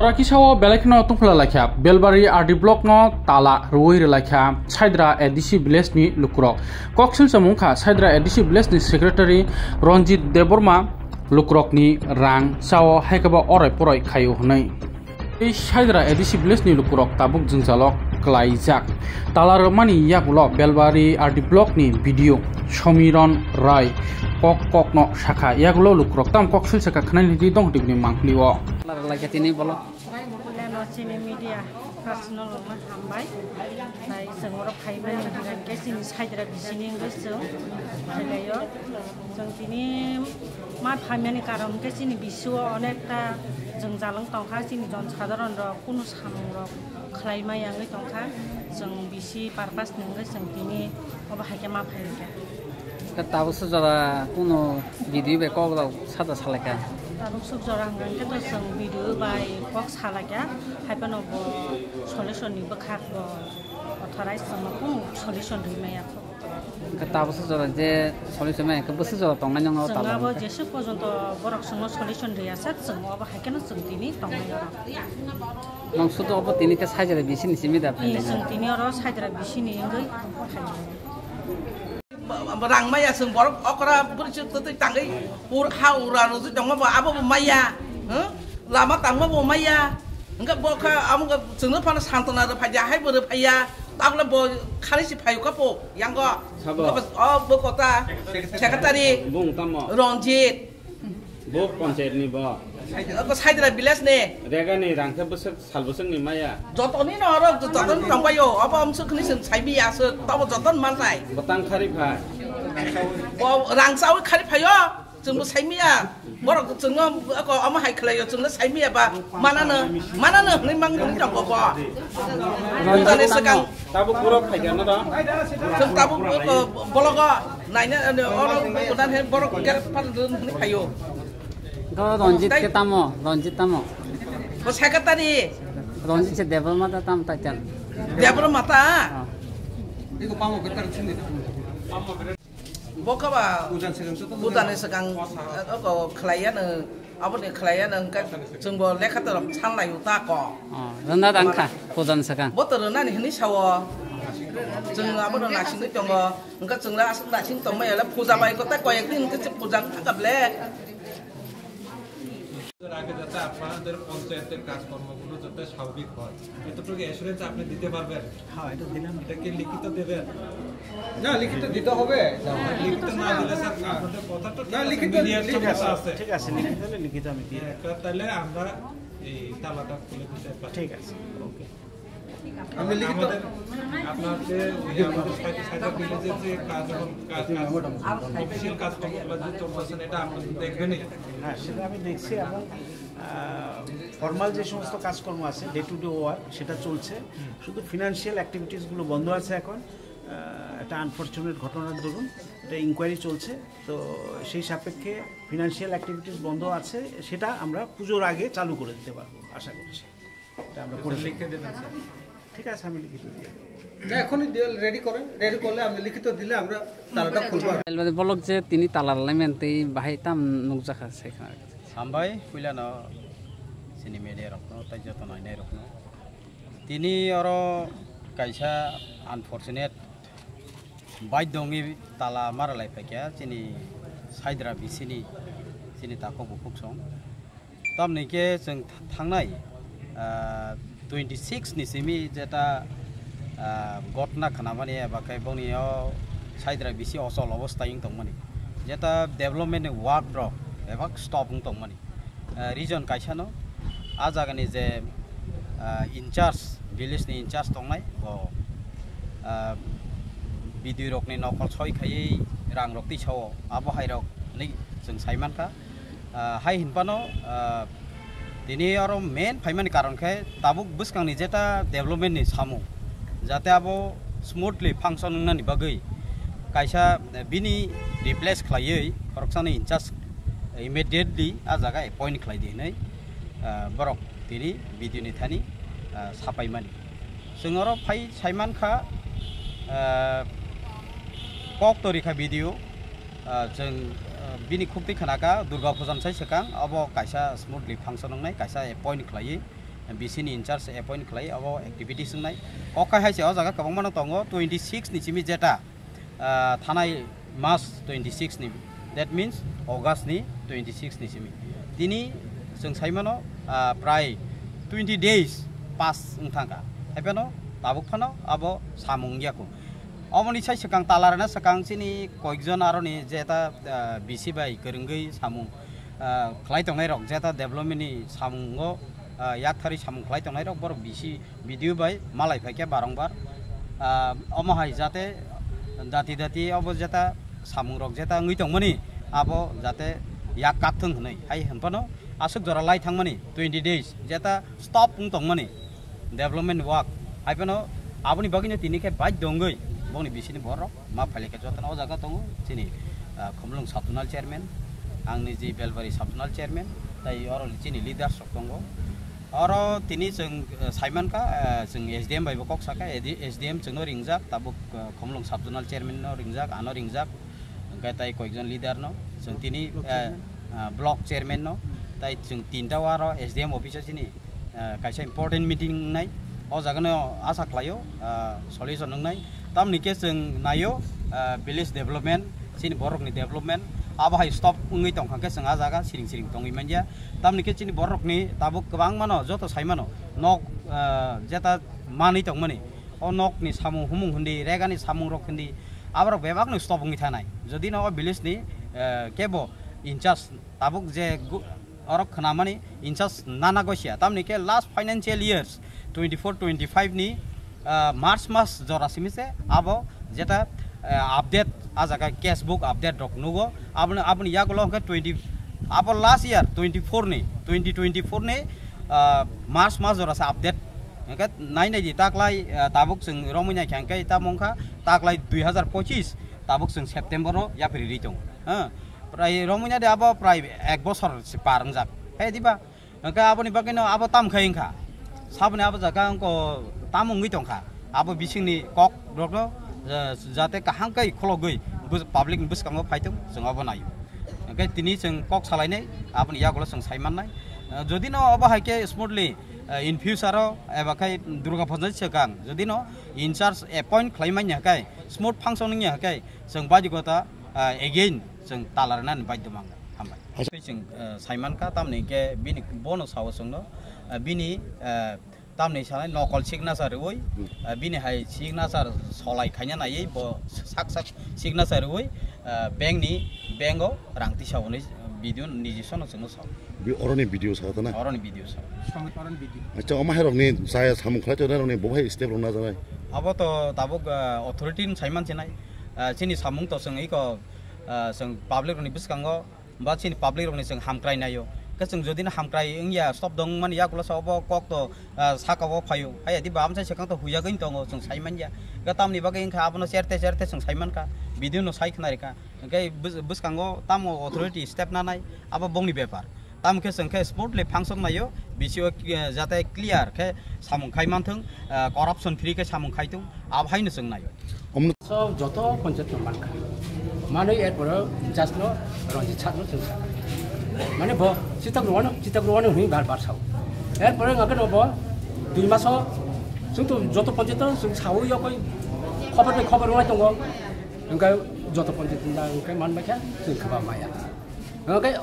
Rakisao Belekno Tungla Lakha, Belbari RD Block no Tala, Rui Lakha, Saidra Edisi Blesni Lukrok. Coxil Samunka, Saidra Edisi Blesni Secretary Ronjit Deborma Lukrokni Rang, Sao Hekaba Ore Poroi Kayu Honai. Saidra Edisi Blesni Lukrok, Tabuk Zunzalok, Klaijak. Tala Romani Yakulok, Belbari RD Block ni video, Shomiron Rai. Kok no shaka yagulo lukrok tam koksil saka khanan di dong dibni mangpliwo lagi tini bolo leno sini media personal ma hambai sai sengorok khaibai dengan ke sini saidra bisini ngesung selayo jeng tini ma phamyani karon ke sini bisu onekta jeng jalang tongkha sini jon sadharon ro kuno samung ro khlaimai yangai tongkha jeng bisi purpose ngai jeng tini oba haike ma phaika tahu sejarah kuno video bekok lo sada salaka. Tahu sejarah kan kita seng video by kok salaka, happen of solution ni berkat bo, authorized sama pun solution ni maya. Tahu sejarah je solution maya, kebetulan sejarah tong nanya ngau tahu. Sengah bo jesu pojonto borak semua solution dia set sengah bo hacken seng tini tong nanya. Maksud apa tini ke saja lebih sini sini dah. Iya seng tini orang saja lebih sini enggak. Rang maya sung borok okra bercut tu tangai pur hau ranu tu jangan bawa apa maya, lama tangma bawa maya, enggak bawa ke amu ke sung tu panas hantu nada payah hai bawa payah, tak boleh bawa kali si payu kapo, yang kau, oh bawa kota, cakap tadi, Ronjit, Bo konser ni ba aku Saidra bilas ni, rega ni rangka besar sal besar ni maya joton ni orang joton sampai yo, apa amsuk ni sen sai biasa, tahu joton mana? batang kharif hai Rangsau kali payo, jengbu saimia, borok jengam aku ama hai kelayo jengla saimia ba, mana ne, ni mang ni jang apa? Bukan ni sekarang. tabuk buruk hai kan ada Jeng tabuk bolok naiknya orang bukan he borok ker pan ni payo. Kau Ronjit ke tamu, Ronjit tamu. Bos hekat tadi. Ronjit se devel mata tam tajan. Dia belum mata. Iku pamu betar sini. Boka ba. Bukan sekarang aku klien apa ni klien kan jengbo lekhat dalam sanglai uta ko. Rendah dangka, bukan sekarang. Betul nani ini sawo. Jeng apa tu nasi ni jengbo, engkau jengla asal nasi tu mai lah puja baik kota kau yang ni engkau puja agak leh. আগে যাতে আপনাদের পঞ্চায়েতের কাজকর্মগুলো যাতে স্বাভাবিক হয় এতটুকু assurance আপনি দিতে পারবেন হ্যাঁ এটা দিলাম এটাকে লিখিত দেবেন না লিখিত দিতে হবে লিখিত না দিলে স্যার আপনাদের কথাটা না লিখিত আছে ঠিক আছে লিখিত হলে লিখিত আমি দিয়ে তাহলে আমরা এই তালাটা খুলে দিতে পারি ঠিক আছে ওকে আমি লিখিত আপনার যে আমাদের সাইডা ভিলেজের যে কাজ অফিসিয়াল কাজকর্মগুলো যে চলছে এটা আপনি দেখবেনই হ্যাঁ সেটা আমি দেখছি এবং ফর্মাল যে সমস্ত কাজকর্ম আছে ডে টু ডে ওয়ার্ক সেটা চলছে শুধু ফিনান্সিয়াল অ্যাক্টিভিটিসগুলো বন্ধ আছে এখন একটা আনফরচুনেট ঘটনার দরুন এটা ইনকোয়ারি চলছে তো সেই সাপেক্ষে ফিনান্সিয়াল অ্যাক্টিভিটিস বন্ধ আছে সেটা আমরা পুজোর আগে চালু করে দিতে পারবো আশা করছি এটা আমরা করে লিখে দেবেন স্যার ঠিক আছে আমি লিখিত দিয়ে না এখনই রেডি করেন রেডি করলে আমি লিখিত দিলে আমরা তালাটা খুলবো বলক যে তিনি তালার লাইমেন্তে বাহাই তাম নুকজাখা সেখানে হামবাই কইলানো সিনি মিডিয়া রকনো তাই যত নাই রকনো তিনি আর কাইসা আনফরচুনেট বাধ্যঙ্গি তালা মারালাই ফাইকা চিনি সাইদ্রা বিসিনি চিনি তাকো বুকুক সং তামনিকে जों थांनाय 26 नि सिमी जेटा घटना खानामानि एबा बंनियाव साइद्रा बिसि असल अवस्थायिं दंमानि जेटा डेभलपमेन्ट वार्क र एबा स्टप दंमानि रिजन काइसानो आ जागानि जे इनचार्ज भिलेजनि इनचार्ज दंनाय बिदि रकनि नखल सय खायै रां रक्ति साव आबहाय रक नि जों साइमानखा हाय हिनपानो दिनै आरो मेन फाइमानि कारणखाय ताबुक बुसखांनि जेटा डेभलपमेन्टनि सामु जाते आबो स्मुथलि फांसन होननानै बागै कायसा बिनि रिप्लेस खालायै फरक्सानि इनचार्ज इमिडिएटलि आ जागा एपइन्ट खालायदिनै बरक दिनै भिडिअनि थानि सापायमानि जों आरो फाइ साइमानखा कक तरिखा भिडिअ जों bini khukti khanaka Durga Pujan sai sekang abo kaisa smoothly function nai kaisa appoint khlai बिसिनि इनचार्ज एपइन्ट खालाय अब एक्टिभिटी सोंनाय अखाय हायसे अ जागा गोबां मानो दङ 26 नि सिमि जेटा थानाय मास 26 नि दैट मीन्स अगस्त नि 26 नि सिमि दिनै जों साइमानो प्राय 20 days पास उंथांगा एबेनो ताबुक फानो अब सामुंगियाखौ अमनि साइ सकां तालारना सकां सिनि कयजन आरोनि जेता बिसि बाय गोरोंगै सामुं खलाय दंनाय रक जेता डेभलपमेन्टनि सामुंगो याकथारि सामुं खलाय दंनाय रक बर बिसि भिडिअ बाय मालाय फायके बारंबार अमहाय जाते दाति दाति अब जेता सामुं रक जेता ngui दंमनि अब जाते याक काथों हनै हाय हनफानो आसुक जरा लाय थांमनि 20 days जेता स्टप उं दंमनि डेभलपमेन्ट वर्क हायफानो आबनि बागिनो तिनिखे बाय दंगै बंनि बिसिनि बर मा फाइलेके जतन अ जागा दङ सिनि खमलुं साबजुनाल चेयरमेन आंनि जि बेलबारि साबजुनाल चेयरमेन ताइ अर सिनि लिडारशिप दङ अर तिनि जों साइमानका जों एसडीएम बायबो कक साका एसडीएम जोंनो रिंजाक ताबु खमलुं साबजुनाल चेयरमेन नो रिंजाक आनो रिंजाक गायताय कयजन लिडार नो जों तिनि ब्लक चेयरमेन नो ताइ जों तीनटा आरो एसडीएम अफिसार सिनि कायसा इम्पोर्टेन्ट मिटिं नाय अ जागानो आसा खालायो सल्युशन नंनाय तामनिके जों नायो विलेज डेभलपमेन्ट सिनि बरकनि डेभलपमेन्ट आबहाय स्टप उङै दंखांके जों आ जागा सिरिं सिरिं दङै मानजिया तामनिके सिनि बरकनि ताबु गोबां मानो जतो साइमानो नक जेता मानै दंमनि अ नकनि सामुं हुमुं हुन्दी रेगानि सामुं रक हुन्दी आबर बेबागनो स्टप उङै थानाय जदि न विलेजनि केबो इनचार्ज ताबु जे अरक खनामानि इनचार्ज नाना गसिया तामनिके लास्ट फाइनान्शियल इयर्स 24-25 नि मार्च मास जरासिमिसे आबो जेता अपडेट आजाका कैश बुक अपडेट रक नुगो आपन यागलो 20 आबो लास्ट इयर 2024 नि मार्च मास जरासा अपडेट के नाय दि ताकलाय ताबुक जों रमैना खांकै तामंखा ताकलाय 2025 ताबुक जों सेप्टेम्बर या फिर रितों प्राय रमैना दे आबो प्राय 1 बोसोर पारंजाक हे दिबा का आपनि बागैनो आबो तामखैंखा साबने आबो जागा अंको तामुंगै दंखा आबो बिसिंनि कक रकनो जाते काहांकै खलगै पब्लिक बुसकांगो फाइतों जों आबो नायो ओंखाय तिनि जों कक सालायनाय आबनि यागलो जों साइमाननाय जदि न आबो हायके स्मूथली इन फ्यूचर एबाखाय दुर्गा फजन सिगां जदि न इनचार्ज एपॉइंट खालायमाय हाकाय स्मूथ फांक्शनिंग हाकाय जों बादिगता एगेन जों तालारनान बायदोमां हामबाय जों साइमानका तामनिके बिनि बोनो साव जोंनो बिनि तामनि सानाय नकल सिगनेचार ओइ बिनि हाय सिगनेचार सलाय खायना नायै ब साक साक सिगनेचार ओइ बेंगो रांति सावनै भिडिअ निजिसन जोंनो साव बे अरनि भिडिअ सावतना अरनि भिडिअ साव अरनि भिडिअ अच्छा अमाहेरनि जाय सामु खलायतोरनि बहाय स्टेप रंना जानाय अब तो ताबुक अथॉरिटी साइमान सिनाय सिनि सामुं तो जों इको जों पब्लिक नि बिसकांगो बा सिनि पब्लिक नि जों हामक्राय नायो जों जदिनो हामक्राय इंया स्टप दं माने या गुला साव कक तो साकाव फायो हाय दि बाम साइ सेकां तो हुयागैन दङ जों साइमान या गतामनि बागै इंखा आपनो सेरते जों साइमान का भिडिअ नो साइखनारिका ओंखाय बिसकांगो ताम अथॉरिटी स्टेप नानाय अब बंनि बेपार तामखे जोंखे स्मूथली फांक्शन नायो बिसिओ जाते क्लियर के सामुं खायमानथों करप्शन फ्री के सामुं खायथों अब हायनो जों नायो सब जत पंचायत मानखा माने एरपर जास्नो रंजित छात्र जों माने ब चिताग्रवानो हुइ बार साव एरपर ngakन ब 2 मास जों तो जत पंचायत जों साव यकै खबर वाइ दङ ओंखाय जत पंचायत ना ओंखाय मानबायखा जों खबा माया ओंखाय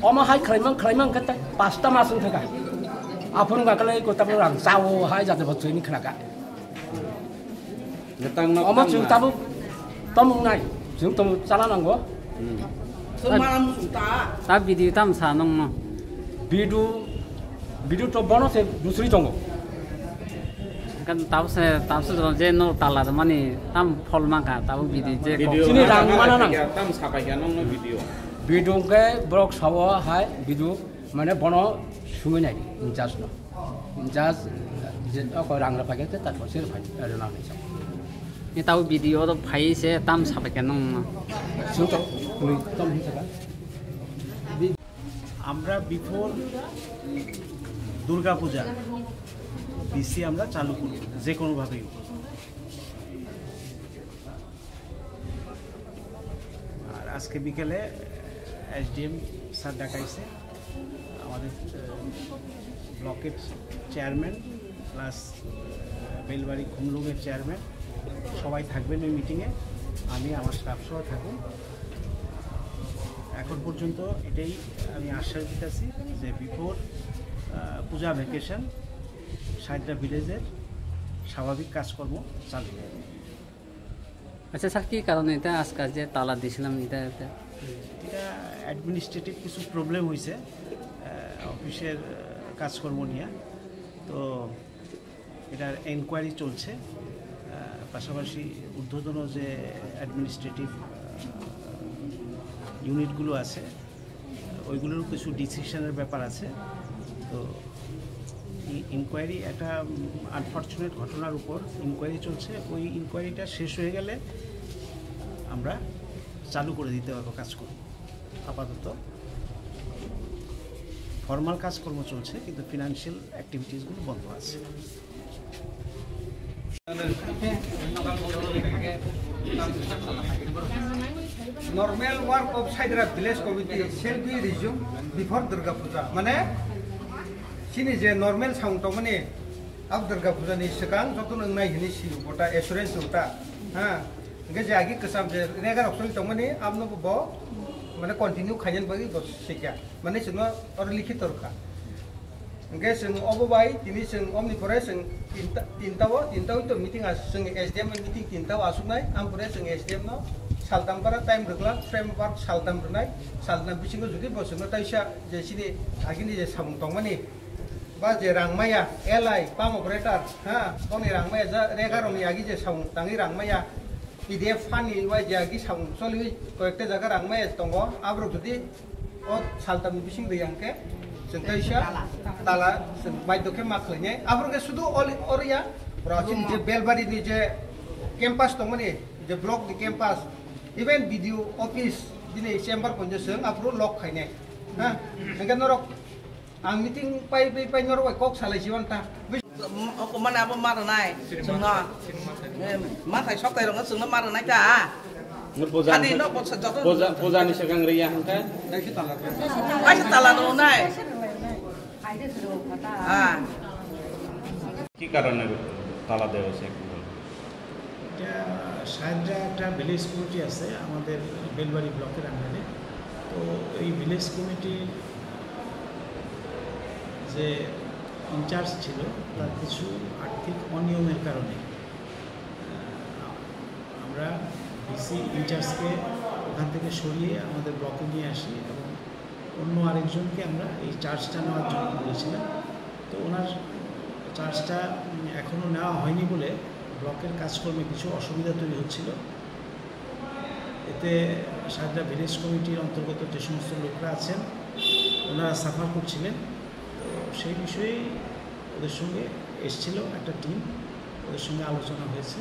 अमा हाय खालायमान कत 5 ता मास थाखाय आफन गाकले गताबो रां जावो हाय जाते बचैनि खनाका अमा जों ताबो तमुनाय जों तम चाला नांगौ ता भिडिअ ताम सा नङ भिडिअ तो बनो से दूसरी दङ kan tapse je no tala mani tam phol maka tabu video je sini rang mana nang tam sapai ga nong video ke brok sawo hai video mane bono sumi nai injas je ko rang ra pakai ta to sir phai ra na ni sa ni tabu video to phai se tam sapai ga nong su to lui tom hi saka আমরা before Durga পূজা BC আমরা চালু করব যে কোনো ভাবে আর আজকে বিকেলে SDM sir ডাকাইছে আমাদের ব্লকের চেয়ারম্যান প্লাস বেলবাড়ি খুমলুঙের চেয়ারম্যান সবাই থাকবেন ওই মিটিংয়ে, আমি আমার স্টাফ সহ থাকুন। এখন পর্যন্ত এটাই আমি আশ্বাস দিতেছি যে বিফোর পূজা ভ্যাকেশন সাইদ্রা ভিলেজের স্বাভাবিক কাজকর্ম চালু। আচ্ছা স্যার, কী কারণে এটা আজকে যে তালা দিয়েছিলাম এটা অ্যাডমিনিস্ট্রেটিভ কিছু প্রবলেম হয়েছে অফিসের কাজকর্ম নিয়ে, তো এটার এনকোয়ারি চলছে। পাশাপাশি ঊর্ধ্বতন যে অ্যাডমিনিস্ট্রেটিভ ইউনিটগুলো আছে ওইগুলোর কিছু ডিসিশনের ব্যাপার আছে। তো ইনকোয়ারি একটা আনফর্চুনেট ঘটনার উপর ইনকোয়ারি চলছে, ওই ইনকোয়ারিটা শেষ হয়ে গেলে আমরা চালু করে দিতে পারবো কাজকর্ম। আপাতত ফর্মাল কাজকর্ম চলছে, কিন্তু ফিনান্সিয়াল অ্যাক্টিভিটিসগুলো বন্ধ আছে। Normal work of Saidra Village Committee shall be resumed before Durga Puja. Mane sini je normal sound to mane ab Durga Puja ni sekang joto nang nai hini si bota assurance uta ha ge je agi kesam je regar option to mane amno bo mane continue khayen bagi bo sikya mane sino or likhit torka ge sing obobai tini sing omni pore sing tinta to meeting as sing SDM meeting tinta asuknai am pore sing SDM no saltam para time regla framework saltam runai saltam bisingo judi bosno taisa je sini agini je samung tongmani ba je rangmaya LI pam operator ha koni rangmaya ja regaroni agi je samung tangi rangmaya PDF fani wai je agi samung soli koyekta jaga rangmaya tongo abro judi o saltam bising deyangke जों ताइसा ताला जों बायदके माखलायनाय आबरके सुदु ओरिया प्राचीन जे बेलबारी नि जे campus दंमनि जे block नि campus even video office दिनै chamber पन्जे जों आबरो luck खायनाय हा नगे नरक आं मीटिंग पाइ नरक कक सालायसिबान ता mana apa marnai जोंना माथाय सकाय रंगा जोंना मारनाय ता Adi no Puja ni sekarang ria hangka. Ay tala no nai. কি কারণে তালা দেওয়া হয়েছে? এটা সাইদ্রা একটা ভিলেজ কমিটি আছে আমাদের বেলবাড়ি ব্লকের আন্ডারে। তো এই ভিলেজ কমিটির যে ইনচার্জ ছিল তার কিছু আর্থিক অনিয়মের কারণে আমরা ডিসি ইনচার্জকে ওখান থেকে সরিয়ে আমাদের ব্লকে নিয়ে আসি এবং অন্য আরেকজনকে আমরা এই চার্জটা নেওয়ার জন্য বলেছিলাম। তো ওনার চার্জটা এখনও নেওয়া হয়নি বলে ব্লকের কাজকর্মে কিছু অসুবিধা তৈরি হচ্ছিল। এতে সাইদ্রা ভিলেজ কমিটির অন্তর্গত যে সমস্ত লোকরা আছেন ওনারা সাফার করছিলেন। তো সেই বিষয়েই ওদের সঙ্গে এসেছিল একটা টিম, ওদের সঙ্গে আলোচনা হয়েছে।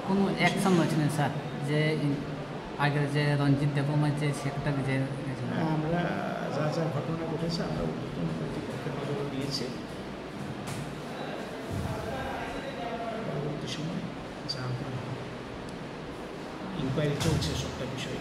কোনো অ্যাকশন হয়েছিলেন স্যার যে আগের যে রঞ্জিত দেববর্মার যে সেক্রেটারি যে আমরা যা যা ঘটনা ঘটেছে আমরা ঊর্ধ্বতন কর্তৃপক্ষের নজরে দিয়েছি। পরবর্তী সময় যা ইনকোয়ারি চলছে সবটা বিষয়ে।